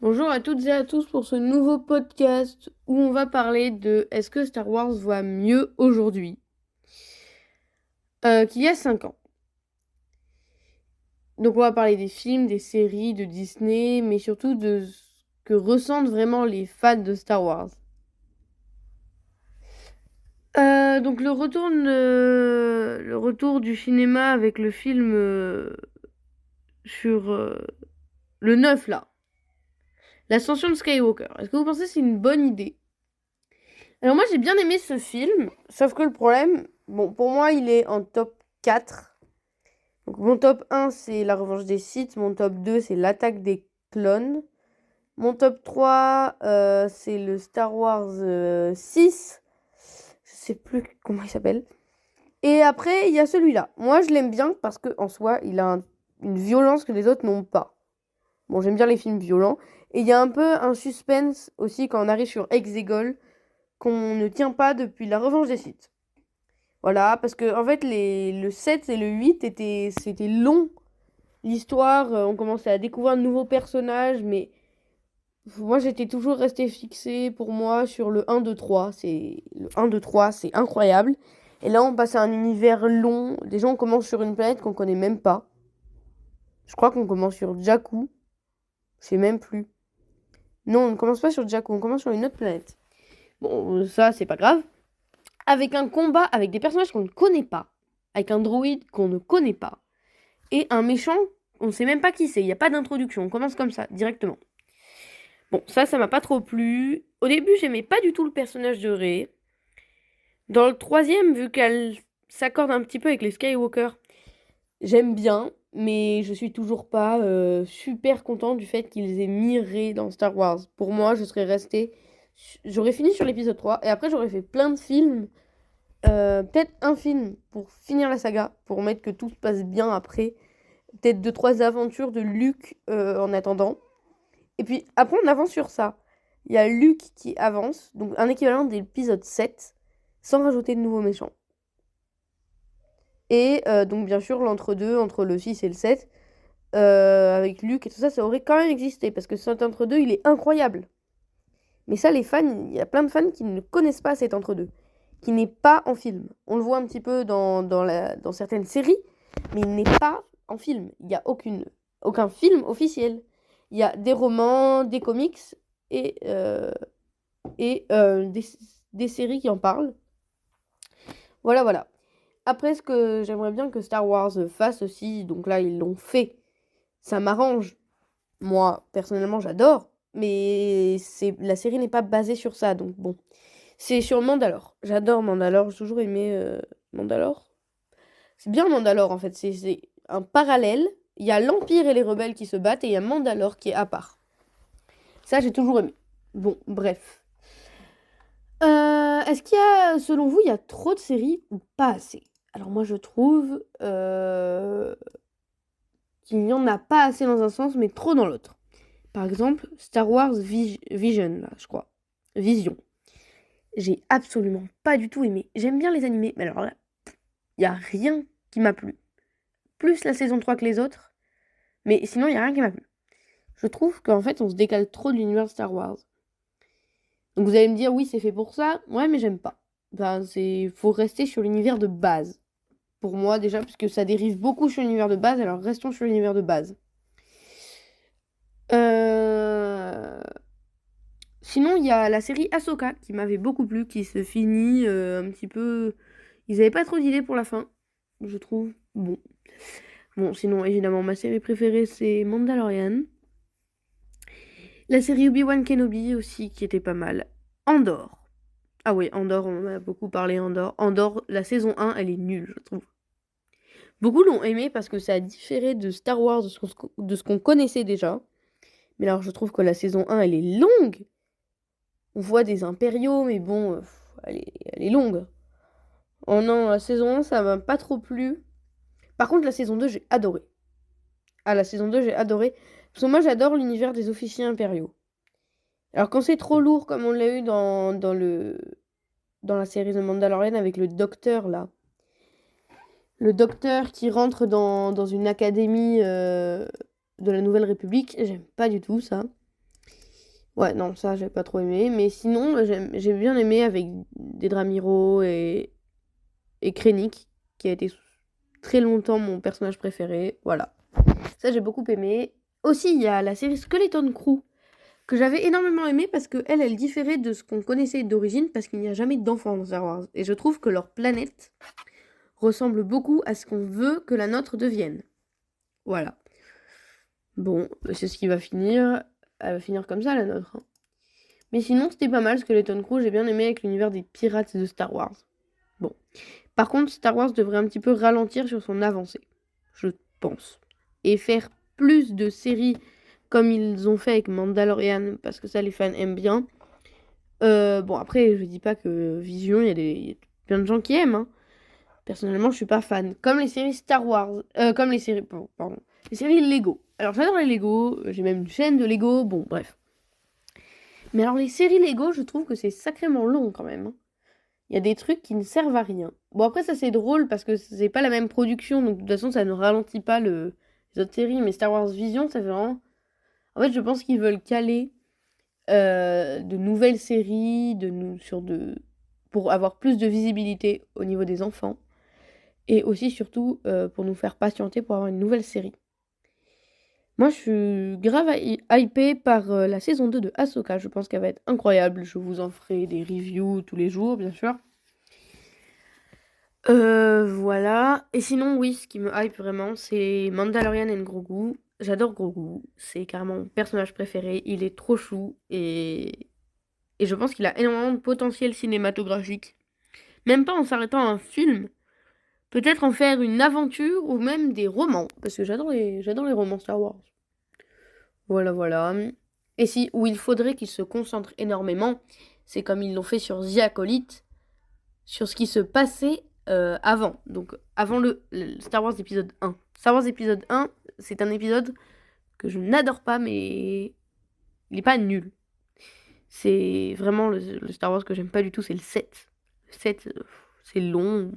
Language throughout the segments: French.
Bonjour à toutes et à tous pour ce nouveau podcast où on va parler de est-ce que Star Wars va mieux aujourd'hui qu'il y a 5 ans. Donc on va parler des films, des séries, de Disney, mais surtout de ce que ressentent vraiment les fans de Star Wars. Donc le retour du cinéma avec le film sur le 9 là, l'ascension de Skywalker. Est-ce que vous pensez que c'est une bonne idée? Alors moi j'ai bien aimé ce film, sauf que le problème, bon pour moi il est en top 4. Donc mon top 1 c'est La Revanche des Sith, mon top 2 c'est L'Attaque des Clones, mon top 3 c'est le Star Wars 6, je sais plus comment il s'appelle. Et après il y a celui-là. Moi je l'aime bien parce que en soi il a une violence que les autres n'ont pas. Bon j'aime bien les films violents. Et il y a un peu un suspense aussi quand on arrive sur Exegol qu'on ne tient pas depuis La Revanche des Sith. Voilà, parce que en fait, le 7 et le 8 c'était long. L'histoire, on commençait à découvrir de nouveaux personnages, mais moi j'étais toujours restée fixée pour moi sur le 1, 2, 3. Le 1, 2, 3, c'est incroyable. Et là, on passe à un univers long. Déjà, on commence sur une planète qu'on connaît même pas. Je crois qu'on commence sur Jakku. Je sais même plus. Non, on ne commence pas sur Jakku, on commence sur une autre planète. Bon, ça, c'est pas grave. Avec un combat avec des personnages qu'on ne connaît pas, avec un droïde qu'on ne connaît pas, et un méchant, on ne sait même pas qui c'est, il n'y a pas d'introduction, on commence comme ça, directement. Bon, ça m'a pas trop plu. Au début, j'aimais pas du tout le personnage de Rey. Dans le troisième, vu qu'elle s'accorde un petit peu avec les Skywalker, j'aime bien, mais je suis toujours pas super contente du fait qu'ils aient mis Rey dans Star Wars. Pour moi, je serais restée... J'aurais fini sur l'épisode 3, et après j'aurais fait plein de films. Peut-être un film pour finir la saga, pour mettre que tout se passe bien après. Peut-être deux, trois aventures de Luke en attendant. Et puis après, on avance sur ça. Il y a Luke qui avance, donc un équivalent de l'épisode 7, sans rajouter de nouveaux méchants. Et donc, bien sûr, l'entre-deux, entre le 6 et le 7, avec Luke et tout ça, ça aurait quand même existé, parce que cet entre-deux, il est incroyable. Mais ça, les fans, il y a plein de fans qui ne connaissent pas cet entre-deux, qui n'est pas en film. On le voit un petit peu dans certaines séries, mais il n'est pas en film. Il n'y a aucun film officiel. Il y a des romans, des comics et, euh, et des séries qui en parlent. Voilà, voilà. Après, ce que j'aimerais bien que Star Wars fasse aussi, donc là, ils l'ont fait. Ça m'arrange. Moi, personnellement, j'adore. Mais la série n'est pas basée sur ça, donc bon. C'est sur Mandalore. J'adore Mandalore, j'ai toujours aimé Mandalore. C'est bien Mandalore en fait, c'est un parallèle. Il y a l'Empire et les rebelles qui se battent et il y a Mandalore qui est à part. Ça, j'ai toujours aimé. Bon, bref. Est-ce qu'il y a, selon vous, il y a trop de séries ou pas assez? Alors moi, je trouve qu'il n'y en a pas assez dans un sens, mais trop dans l'autre. Par exemple, Star Wars Vision, là, je crois. Vision. J'ai absolument pas du tout aimé. J'aime bien les animés, mais alors là, il y a rien qui m'a plu. Plus la saison 3 que les autres, mais sinon, il y a rien qui m'a plu. Je trouve qu'en fait, on se décale trop de l'univers Star Wars. Donc vous allez me dire, oui, c'est fait pour ça. Ouais, mais j'aime pas. Enfin, faut rester sur l'univers de base. Pour moi, déjà, puisque ça dérive beaucoup sur l'univers de base, alors restons sur l'univers de base. Euh... Sinon, il y a la série Ahsoka qui m'avait beaucoup plu, qui se finit un petit peu. Ils avaient pas trop d'idées pour la fin, je trouve. Bon. Bon, sinon, évidemment, ma série préférée, c'est Mandalorian. La série Obi-Wan Kenobi aussi, qui était pas mal. Andor. Ah oui, Andor, on en a beaucoup parlé, Andor. Andor, la saison 1, elle est nulle, je trouve. Beaucoup l'ont aimé parce que ça a différé de Star Wars, de ce qu'on connaissait déjà. Mais alors, je trouve que la saison 1, elle est longue. On voit des impériaux, mais bon, elle est longue. Oh non, la saison 1, ça m'a pas trop plu. Par contre, la saison 2, j'ai adoré. Ah, la saison 2, j'ai adoré. Parce que moi, j'adore l'univers des officiers impériaux. Alors, quand c'est trop lourd, comme on l'a eu dans la série de Mandalorian avec le docteur, là. Le docteur qui rentre dans une académie de la Nouvelle République, j'aime pas du tout ça. Ouais, non, ça, j'ai pas trop aimé. Mais sinon, j'ai bien aimé avec Dedramiro et Krennic, qui a été très longtemps mon personnage préféré. Voilà. Ça, j'ai beaucoup aimé. Aussi, il y a la série Skeleton Crew, que j'avais énormément aimé parce que elle différait de ce qu'on connaissait d'origine, parce qu'il n'y a jamais d'enfants dans Star Wars. Et je trouve que leur planète ressemble beaucoup à ce qu'on veut que la nôtre devienne. Voilà. Bon, c'est ce qui va finir. Elle va finir comme ça, la nôtre, hein. Mais sinon, c'était pas mal, Skeleton Crew, j'ai bien aimé avec l'univers des pirates de Star Wars. Bon. Par contre, Star Wars devrait un petit peu ralentir sur son avancée, je pense. Et faire plus de séries comme ils ont fait avec Mandalorian, parce que ça, les fans aiment bien. Bon, après, je dis pas que Vision, il y a plein de gens qui aiment, hein. Personnellement, je suis pas fan. Comme les séries Star Wars. Comme les séries. Pardon. Les séries Lego. Alors, j'adore les Lego. J'ai même une chaîne de Lego. Bon, bref. Mais alors, les séries Lego, je trouve que c'est sacrément long quand même, hein. Il y a des trucs qui ne servent à rien. Bon, après, ça, c'est drôle parce que c'est pas la même production. Donc, de toute façon, ça ne ralentit pas les autres séries. Mais Star Wars Vision, ça fait vraiment. En fait, je pense qu'ils veulent caler de nouvelles séries pour avoir plus de visibilité au niveau des enfants. Et aussi, surtout, pour nous faire patienter pour avoir une nouvelle série. Moi, je suis grave hypée par la saison 2 de Ahsoka. Je pense qu'elle va être incroyable. Je vous en ferai des reviews tous les jours, bien sûr. Voilà. Et sinon, oui, ce qui me hype vraiment, c'est Mandalorian et Grogu. J'adore Grogu. C'est carrément mon personnage préféré. Il est trop chou et je pense qu'il a énormément de potentiel cinématographique. Même pas en s'arrêtant à un film. Peut-être en faire une aventure ou même des romans. Parce que j'adore les romans Star Wars. Voilà, voilà. Et si, où il faudrait qu'ils se concentrent énormément, c'est comme ils l'ont fait sur The Acolyte, sur ce qui se passait avant. Donc, avant le Star Wars épisode 1. Star Wars épisode 1, c'est un épisode que je n'adore pas, mais il n'est pas nul. C'est vraiment le Star Wars que j'aime pas du tout, c'est le 7. Le 7, c'est long.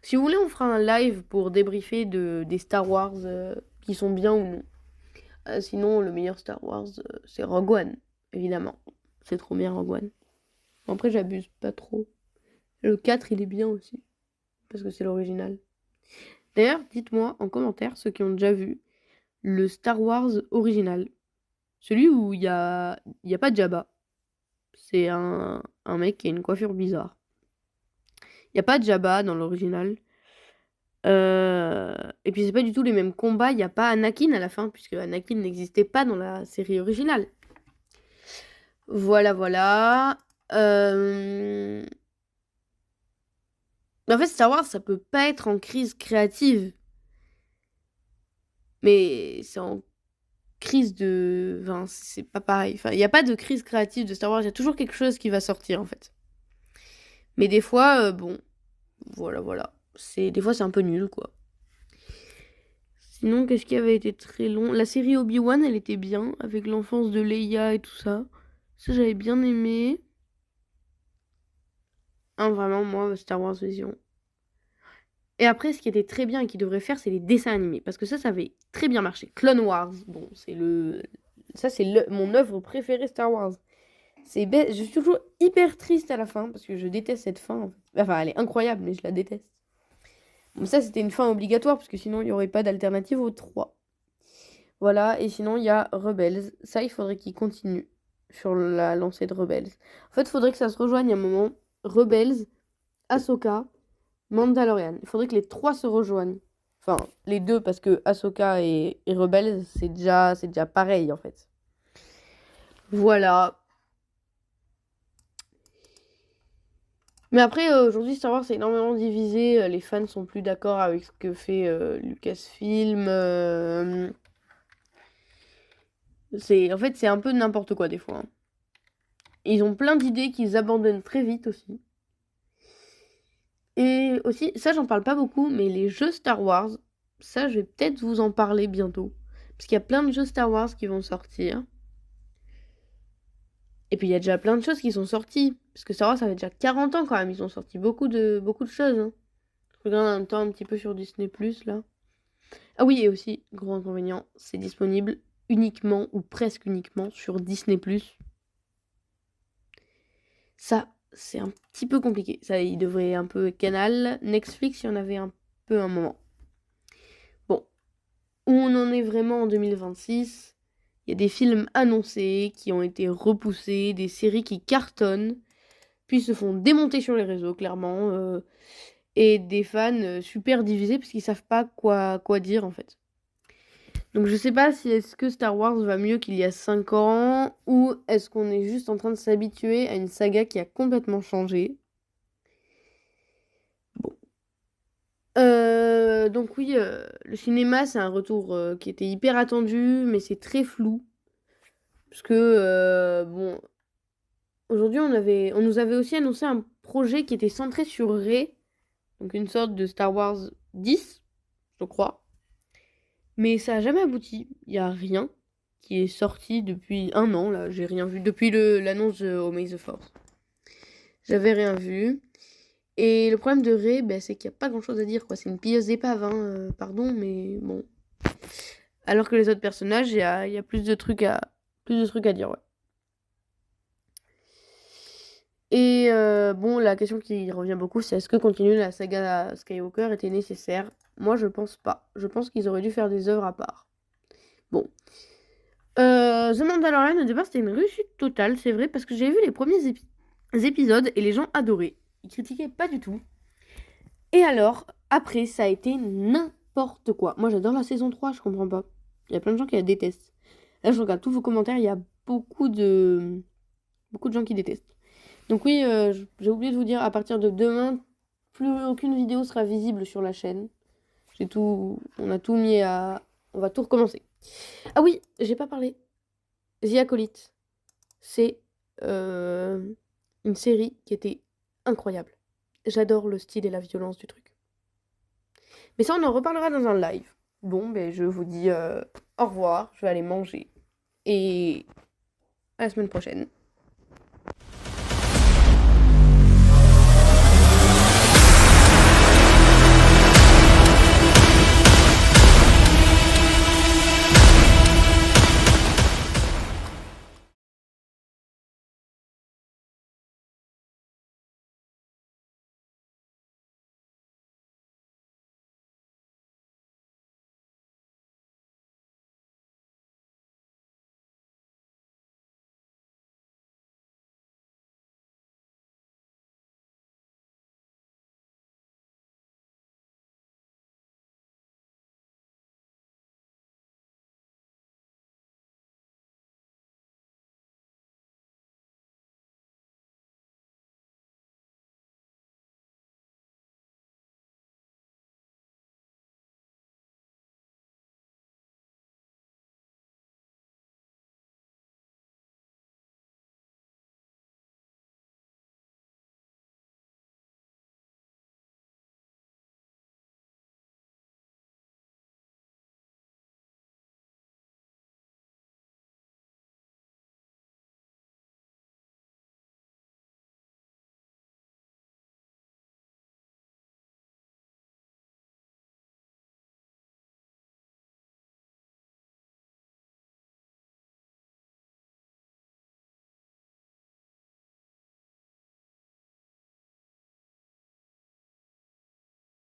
Si vous voulez, on fera un live pour débriefer des Star Wars qui sont bien ou non. Sinon, le meilleur Star Wars, c'est Rogue One, évidemment. C'est trop bien, Rogue One. Après, j'abuse pas trop. Le 4, il est bien aussi, parce que c'est l'original. D'ailleurs, dites-moi en commentaire, ceux qui ont déjà vu, le Star Wars original. Celui où il y a pas de Jabba. C'est un mec qui a une coiffure bizarre. Il n'y a pas de Jabba dans l'original. Et puis c'est pas du tout les mêmes combats. Il n'y a pas Anakin à la fin, puisque Anakin n'existait pas dans la série originale. Voilà, voilà. En fait, Star Wars, ça peut pas être en crise créative. Mais c'est en crise de... Enfin, c'est pas pareil. Enfin, il n'y a pas de crise créative de Star Wars. Il y a toujours quelque chose qui va sortir, en fait. Mais des fois, bon... Voilà, voilà. Des fois, c'est un peu nul, quoi. Sinon, qu'est-ce qui avait été très long? La série Obi-Wan, elle était bien, avec l'enfance de Leia et tout ça. Ça, j'avais bien aimé. Hein, vraiment, moi, Star Wars Vision. Et après, ce qui était très bien et qui devrait faire, c'est les dessins animés. Parce que ça avait très bien marché. Clone Wars, bon, c'est le... Ça, c'est mon œuvre préférée Star Wars. Je suis toujours hyper triste à la fin, parce que je déteste cette fin, en fait. Enfin, elle est incroyable, mais je la déteste. Bon, ça, c'était une fin obligatoire, parce que sinon, il n'y aurait pas d'alternative aux 3. Voilà, et sinon, il y a Rebels. Ça, il faudrait qu'il continue sur la lancée de Rebels. En fait, il faudrait que ça se rejoigne à un moment. Rebels, Ahsoka, Mandalorian. Il faudrait que les 3 se rejoignent. Enfin, les deux, parce que Ahsoka et Rebels, c'est déjà pareil, en fait. Voilà. Mais après, aujourd'hui, Star Wars est énormément divisé. Les fans sont plus d'accord avec ce que fait Lucasfilm. En fait, c'est un peu n'importe quoi, des fois, hein. Ils ont plein d'idées qu'ils abandonnent très vite aussi. Et aussi, ça j'en parle pas beaucoup, mais les jeux Star Wars, ça je vais peut-être vous en parler bientôt. Parce qu'il y a plein de jeux Star Wars qui vont sortir. Et puis il y a déjà plein de choses qui sont sorties. Parce que Star Wars ça fait déjà 40 ans quand même, ils ont sorti beaucoup de choses, hein. Je regarde en même temps un petit peu sur Disney+, là. Ah oui, et aussi, gros inconvénient, c'est disponible uniquement ou presque uniquement sur Disney+. Ça, c'est un petit peu compliqué. Ça, il devrait un peu Canal, Netflix, il y en avait un peu un moment. Bon, où on en est vraiment en 2026, il y a des films annoncés qui ont été repoussés, des séries qui cartonnent, puis se font démonter sur les réseaux, clairement, et des fans super divisés parce qu'ils savent pas quoi dire en fait. Donc je sais pas si est-ce que Star Wars va mieux qu'il y a 5 ans ou est-ce qu'on est juste en train de s'habituer à une saga qui a complètement changé. Bon. Donc oui, le cinéma c'est un retour qui était hyper attendu mais c'est très flou. Parce que bon, aujourd'hui on nous avait aussi annoncé un projet qui était centré sur Rey, donc une sorte de Star Wars 10, je crois. Mais ça a jamais abouti. Il y a rien qui est sorti depuis un an, là. J'ai rien vu. Depuis l'annonce de Oh May the Force. J'avais rien vu. Et le problème de Rey, ben, c'est qu'il n'y a pas grand chose à dire, quoi. C'est une pilleuse d'épave, hein. Pardon, mais bon. Alors que les autres personnages, il y a plus de trucs à dire, ouais. Et bon, la question qui revient beaucoup, c'est est-ce que continuer la saga Skywalker était nécessaire? Moi, je pense pas. Je pense qu'ils auraient dû faire des œuvres à part. Bon. The Mandalorian, au départ, c'était une réussite totale, c'est vrai, parce que j'ai vu les premiers épisodes et les gens adoraient. Ils critiquaient pas du tout. Et alors, après, ça a été n'importe quoi. Moi, j'adore la saison 3, je comprends pas. Il y a plein de gens qui la détestent. Là, je regarde tous vos commentaires, il y a beaucoup de gens qui détestent. Donc oui, j'ai oublié de vous dire, à partir de demain, plus aucune vidéo sera visible sur la chaîne. On a tout mis à... On va tout recommencer. Ah oui, j'ai pas parlé. The Acolyte, c'est une série qui était incroyable. J'adore le style et la violence du truc. Mais ça, on en reparlera dans un live. Bon, ben je vous dis au revoir, je vais aller manger. Et à la semaine prochaine.